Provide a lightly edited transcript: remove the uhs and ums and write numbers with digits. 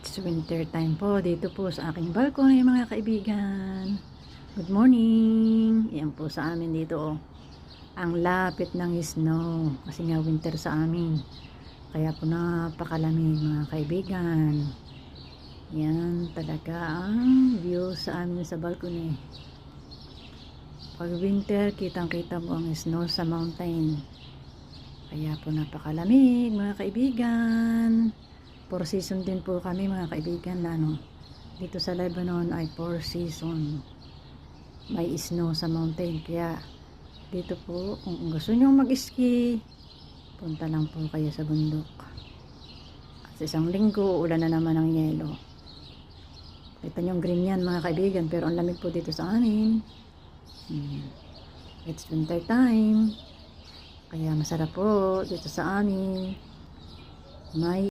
It's winter time po dito po sa aking balcony mga kaibigan. Good morning. Yan po sa amin dito oh. Ang lapit ng snow kasi nga winter sa amin. Kaya po napakalamig mga kaibigan. Yan talaga ang view sa amin sa balcony. Pag winter kitang-kita mo ang snow sa mountain. Kaya po napakalamig mga kaibigan. 4 season din po kami mga kaibigan na dito sa Lebanon ay 4 season. May snow sa mountain kaya dito po kung gusto nyo mag-ski punta lang po kayo sa bundok. At sa isang linggo ulan na naman ng yelo. Kita nyo green yan mga kaibigan pero ang lamig po dito sa amin. It's winter time kaya masarap po dito sa amin. May